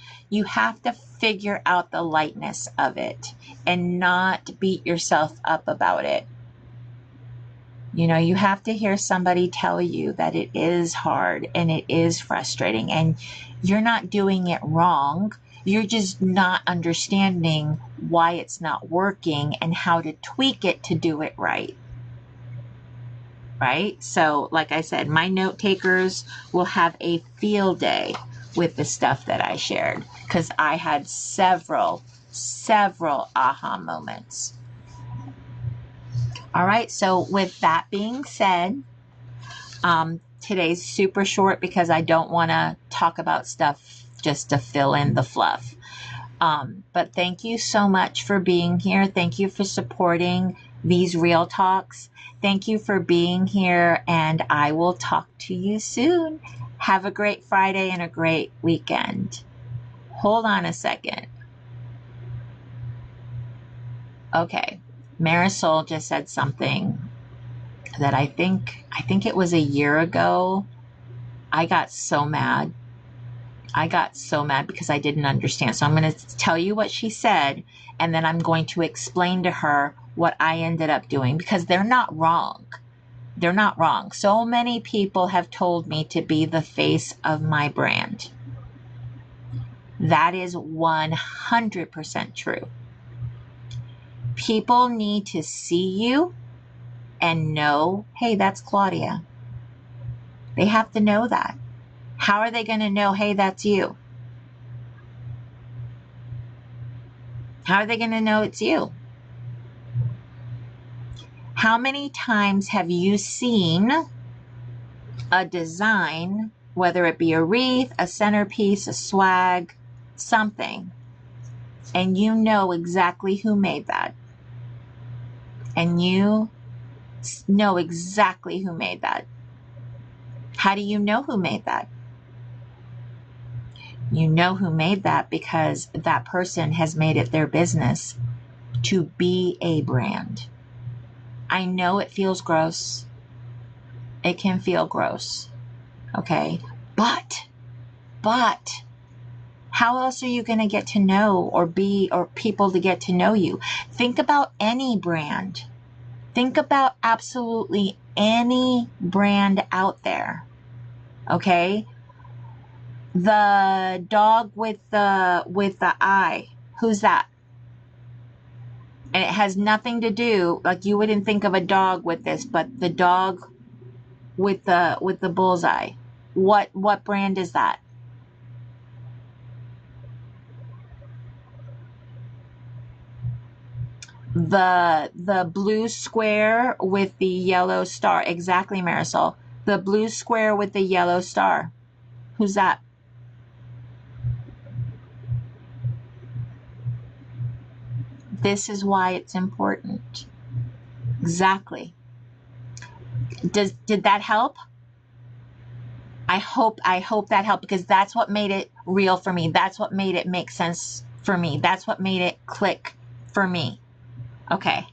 figure out the lightness of it and not beat yourself up about it. You know, you have to hear somebody tell you that it is hard and it is frustrating, and you're not doing it wrong. You're just not understanding why it's not working and how to tweak it to do it right. Right? So, like I said, my note takers will have a field day with the stuff that I shared, because I had several aha moments. All right, so with that being said, today's super short because I don't want to talk about stuff just to fill in the fluff. But thank you so much for being here. Thank you for supporting these Real Talks. Thank you for being here, and I will talk to you soon. Have a great Friday and a great weekend. Hold on a second. Okay, Marisol just said something that I think it was a year ago. I got so mad. Because I didn't understand. So I'm going to tell you what she said, and then I'm going to explain to her what I ended up doing, because they're not wrong. They're not wrong. So many people have told me to be the face of my brand. That is 100% true. People need to see you and know, hey, that's Claudia. They have to know that. How are they going to know, hey, that's you? How are they going to know it's you? How many times have you seen a design, whether it be a wreath, a centerpiece, a swag, something, and you know exactly who made that? And you know exactly who made that. How do you know who made that? You know who made that because that person has made it their business to be a brand. I know it feels gross. It can feel gross. Okay. But how else are you going to get to know or people to get to know you? Think about any brand. Think about absolutely any brand out there. Okay. The dog with the eye. Who's that? And it has nothing to do, like you wouldn't think of a dog with this, but the dog with the bullseye. What brand is that? The blue square with the yellow star. Exactly, Marisol. The blue square with the yellow star. Who's that? This is why it's important. Exactly. Did that help? I hope that helped, because that's what made it real for me. That's what made it make sense for me. That's what made it click for me. Okay.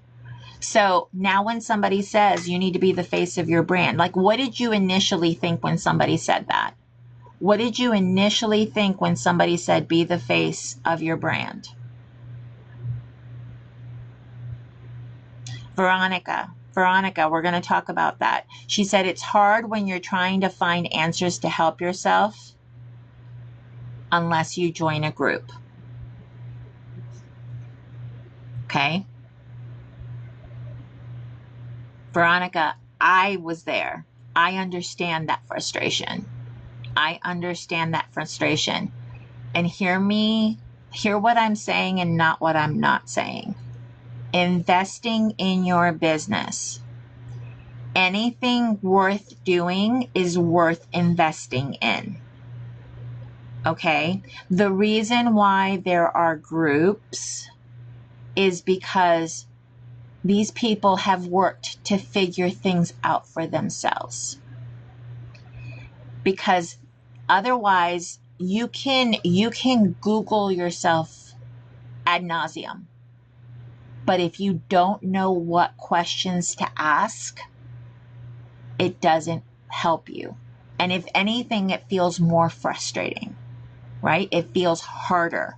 So now when somebody says you need to be the face of your brand, like what did you initially think when somebody said that? What did you initially think when somebody said be the face of your brand? Veronica, we're going to talk about that. She said it's hard when you're trying to find answers to help yourself unless you join a group. Okay. Veronica, I was there. I understand that frustration. And hear what I'm saying and not what I'm not saying. Investing in your business. Anything worth doing is worth investing in. Okay? The reason why there are groups is because these people have worked to figure things out for themselves. Because otherwise, you can Google yourself ad nauseum. But if you don't know what questions to ask, it doesn't help you. And if anything, it feels more frustrating, right? It feels harder.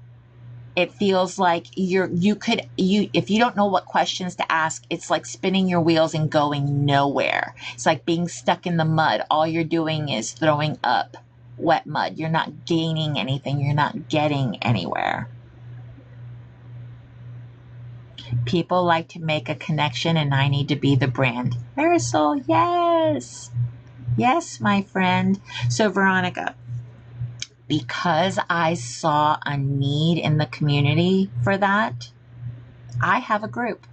It feels like if you don't know what questions to ask, it's like spinning your wheels and going nowhere. It's like being stuck in the mud. All you're doing is throwing up wet mud. You're not gaining anything. You're not getting anywhere. People like to make a connection, and I need to be the brand. Marisol, yes. Yes, my friend. So Veronica, because I saw a need in the community for that, I have a group.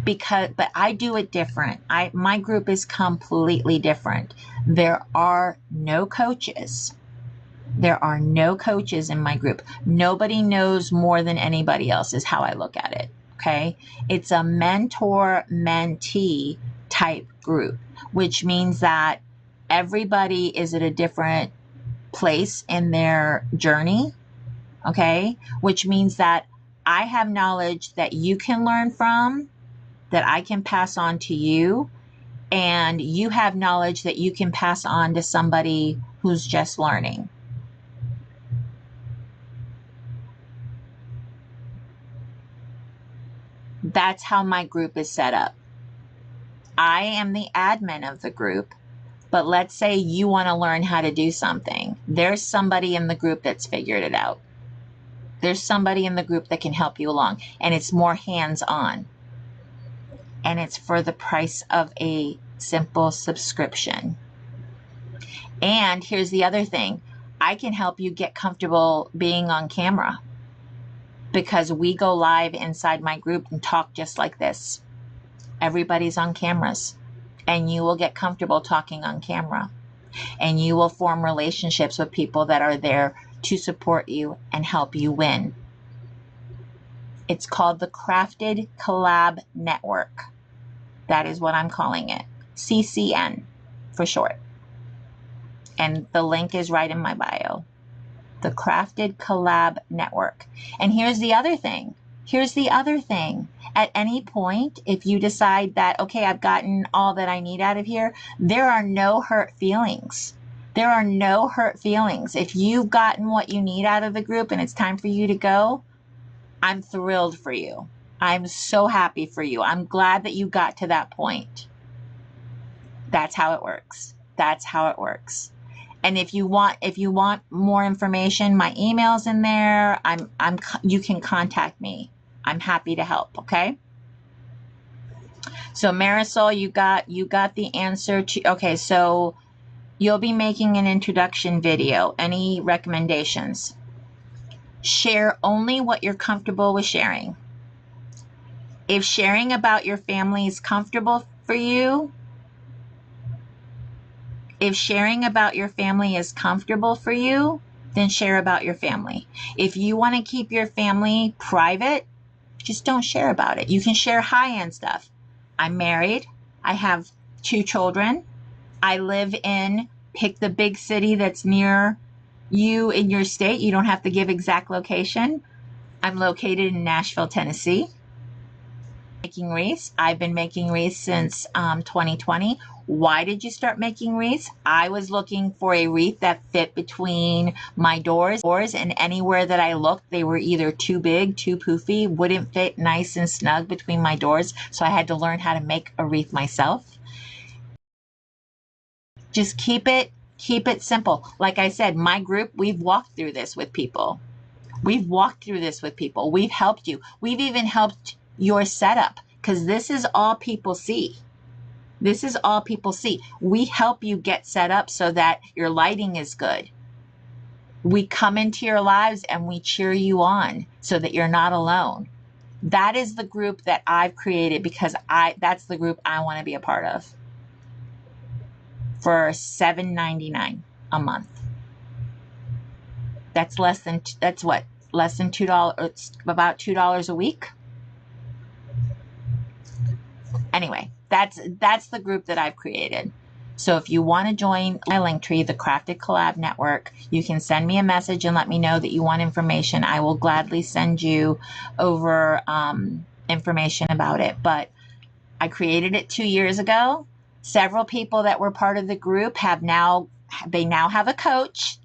But I do it different. My group is completely different. There are no coaches. There are no coaches in my group. Nobody knows more than anybody else is how I look at it. Okay. It's a mentor-mentee type group, which means that everybody is at a different place in their journey. Okay. Which means that I have knowledge that you can learn from, that I can pass on to you, and you have knowledge that you can pass on to somebody who's just learning. That's how my group is set up. I am the admin of the group, but let's say you want to learn how to do something. There's somebody in the group that's figured it out. There's somebody in the group that can help you along, and it's more hands-on. And it's for the price of a simple subscription. And here's the other thing. I can help you get comfortable being on camera, because we go live inside my group and talk just like this. Everybody's on cameras, and you will get comfortable talking on camera, and you will form relationships with people that are there to support you and help you win. It's called the Crafted Collab Network. That is what I'm calling it. CCN for short. And the link is right in my bio. The Crafted Collab Network. And here's the other thing. At any point, if you decide that, okay, I've gotten all that I need out of here, there are no hurt feelings. There are no hurt feelings. If you've gotten what you need out of the group and it's time for you to go, I'm thrilled for you. I'm so happy for you. I'm glad that you got to that point. That's how it works. That's how it works. And if you want more information, my email's in there. You can contact me. I'm happy to help, okay? So Marisol, you got the answer to, okay, so you'll be making an introduction video. Any recommendations? Share only what you're comfortable with sharing. If sharing about your family is comfortable for you, then share about your family. If you want to keep your family private, just don't share about it. You can share high-end stuff. I'm married. I have 2 children. I live in, pick the big city that's near you in your state. You don't have to give exact location. I'm located in Nashville, Tennessee. Making wreaths. I've been making wreaths since 2020. Why did you start making wreaths? I was looking for a wreath that fit between my doors, and anywhere that I looked, they were either too big, too poofy, wouldn't fit nice and snug between my doors. So I had to learn how to make a wreath myself. Just keep it simple. Like I said, my group, we've walked through this with people. We've helped you. We've even helped your setup, because this is all people see. We help you get set up so that your lighting is good. We come into your lives and we cheer you on so that you're not alone. That is the group that I've created, because that's the group I want to be a part of, for $7.99 a month. That's less than $2. It's about $2 a week. Anyway, that's the group that I've created. So if you want to join my Linktree, the Crafted Collab Network, you can send me a message and let me know that you want information. I will gladly send you over information about it. But I created it 2 years ago. Several people that were part of the group now have a coach,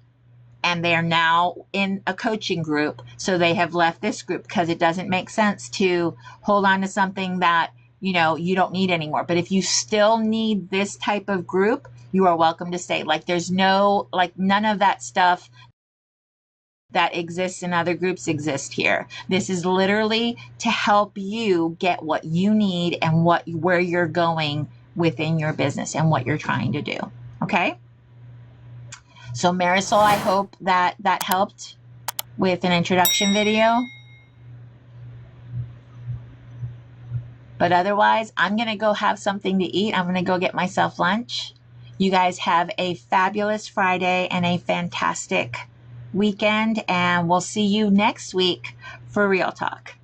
and they are now in a coaching group. So they have left this group because it doesn't make sense to hold on to something that you don't need anymore. But if you still need this type of group, you are welcome to stay. There's none of that stuff that exists in other groups exist here. This is literally to help you get what you need and where you're going within your business and what you're trying to do. Okay? So Marisol, I hope that helped with an introduction video. But otherwise, I'm going to go have something to eat. I'm going to go get myself lunch. You guys have a fabulous Friday and a fantastic weekend, and we'll see you next week for Real Talk.